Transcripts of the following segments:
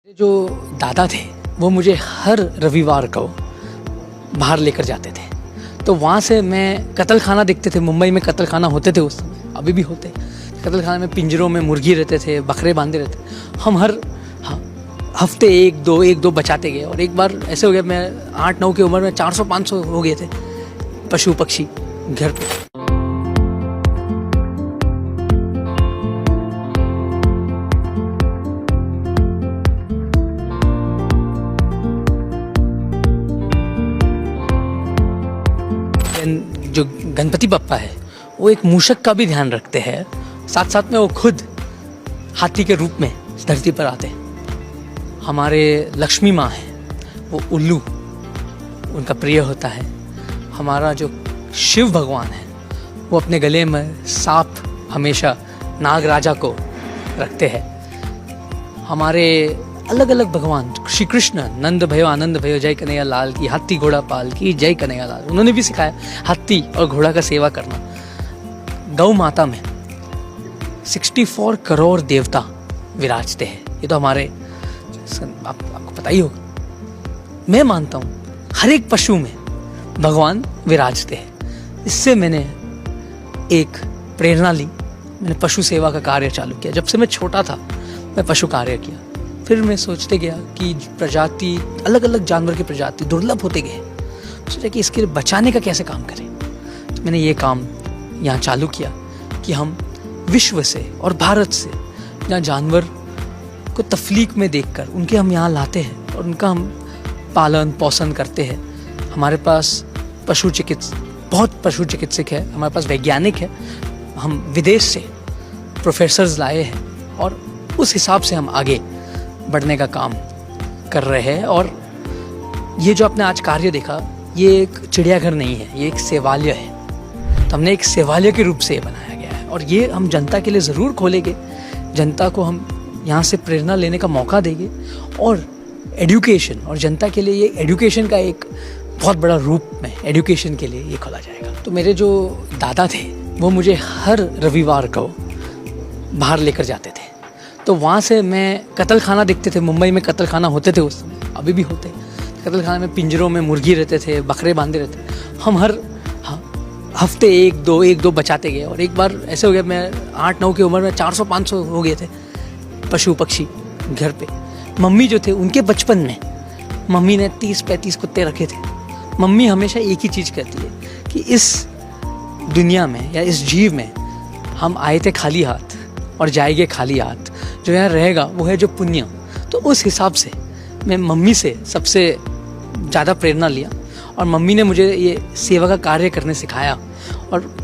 जो दादा थे वो मुझे हर रविवार को बाहर लेकर जाते थे। तो वहाँ से मैं कत्ल खाना देखते थे। मुंबई में कत्ल खाना होते थे उस समय, अभी भी होते। कत्ल खाना में पिंजरों में मुर्गी रहते थे, बकरे बांधे रहते। हम हर हफ्ते एक दो बचाते गए। और एक बार ऐसे हो गया, मैं 8-9 की उम्र में 400-500 हो गए थे पशु पक्षी घर पे। जो गणपति बप्पा है वो एक मूषक का भी ध्यान रखते हैं, साथ साथ में वो खुद हाथी के रूप में इस धरती पर आते हैं। हमारे लक्ष्मी माँ है वो उल्लू उनका प्रिय होता है। हमारा जो शिव भगवान है वो अपने गले में सांप हमेशा नागराजा को रखते हैं। हमारे अलग अलग भगवान श्री कृष्ण नंद भयो आनंद भयो जय कन्हैया लाल की, हाथी घोड़ा पाल की जय कन्हैया लाल, उन्होंने भी सिखाया हाथी और घोड़ा का सेवा करना। गौ माता में 64 करोड़ देवता विराजते हैं। ये तो हमारे आपको पता ही होगा। मैं मानता हूँ हर एक पशु में भगवान विराजते हैं। इससे मैंने एक प्रेरणा ली। मैंने पशु सेवा का कार्य चालू किया। जब से मैं छोटा था मैं पशु कार्य किया। फिर मैं सोचते गया कि प्रजाति अलग अलग जानवर की प्रजाति दुर्लभ होते गए। सोचा कि इसके लिए बचाने का कैसे काम करें। तो मैंने ये काम यहाँ चालू किया कि हम विश्व से और भारत से जहाँ जानवर को तफलीक में देखकर उनके हम यहाँ लाते हैं और उनका हम पालन पोषण करते हैं। हमारे पास बहुत पशु चिकित्सक है, हमारे पास वैज्ञानिक है। हम विदेश से प्रोफेसर्स लाए हैं और उस हिसाब से हम आगे बढ़ने का काम कर रहे हैं। और ये जो आपने आज कार्य देखा, ये एक चिड़ियाघर नहीं है, ये एक सेवालय है। तो हमने एक सेवालय के रूप से ये बनाया गया है और ये हम जनता के लिए ज़रूर खोलेंगे। जनता को हम यहाँ से प्रेरणा लेने का मौका देंगे और एजुकेशन और जनता के लिए ये एजुकेशन का एक बहुत बड़ा रूप में एजुकेशन के लिए ये खोला जाएगा। तो मेरे जो दादा थे वो मुझे हर रविवार को बाहर लेकर जाते थे। तो वहाँ से मैं कत्ल खाना देखते थे। मुंबई में कत्ल खाना होते थे उस समय, अभी भी होते। कत्ल खाना में पिंजरों में मुर्गी रहते थे, बकरे बांधे रहते। हम हर हफ्ते एक दो बचाते गए। और एक बार ऐसे हो गया, मैं 8-9 की उम्र में 400-500 हो गए थे पशु पक्षी घर पे। मम्मी जो थे उनके बचपन में मम्मी ने 30-35 कुत्ते रखे थे। मम्मी हमेशा एक ही चीज़ कहती है कि इस दुनिया में या इस जीव में हम आए थे खाली हाथ और जाएंगे खाली हाथ। जो यहाँ रहेगा वो है जो पुण्य। तो उस हिसाब से मैं मम्मी से सबसे ज़्यादा प्रेरणा लिया और मम्मी ने मुझे ये सेवा का कार्य करने सिखाया। और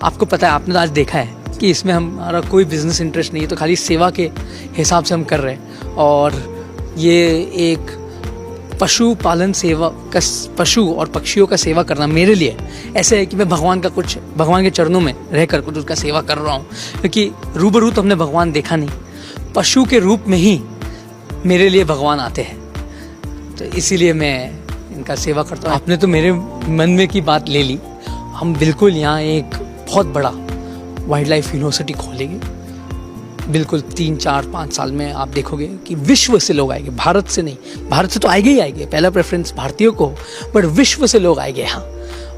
आपको पता है, आपने तो आज देखा है कि इसमें हमारा कोई बिजनेस इंटरेस्ट नहीं है, तो खाली सेवा के हिसाब से हम कर रहे हैं। और ये एक पशु पालन सेवा का, पशु और पक्षियों का सेवा करना मेरे लिए ऐसे है कि मैं भगवान के चरणों में रहकर कुछ उसका सेवा कर रहा हूँ। क्योंकि रूबरू तो हमने भगवान देखा नहीं, पशु के रूप में ही मेरे लिए भगवान आते हैं। तो इसीलिए मैं इनका सेवा करता हूँ। आपने तो मेरे मन में की बात ले ली। हम बिल्कुल यहाँ एक बहुत बड़ा वाइल्ड लाइफ यूनिवर्सिटी खोलेंगे। बिल्कुल 3-4-5 साल में आप देखोगे कि विश्व से लोग आएंगे, भारत से नहीं। भारत से तो आएंगे ही आएंगे, पहला प्रेफरेंस भारतीयों को, बट विश्व से लोग आएंगे यहाँ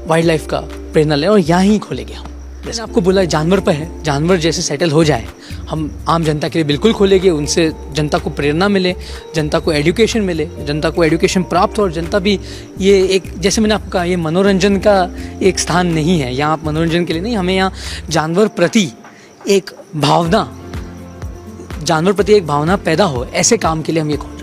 वाइल्ड लाइफ का प्रेरणा लें और यहाँ ही खोलेंगे हम। जैसे आपको बोला जानवर पर है, जानवर जैसे सेटल हो जाए हम आम जनता के लिए बिल्कुल खोलेंगे। उनसे जनता को प्रेरणा मिले, जनता को एजुकेशन मिले, जनता को एजुकेशन प्राप्त हो और जनता भी ये एक, जैसे मैंने आपको कहा, ये मनोरंजन का एक स्थान नहीं है। यहाँ आप मनोरंजन के लिए नहीं, हमें यहाँ जानवर प्रति एक भावना पैदा हो, ऐसे काम के लिए हम ये खोलेंगे।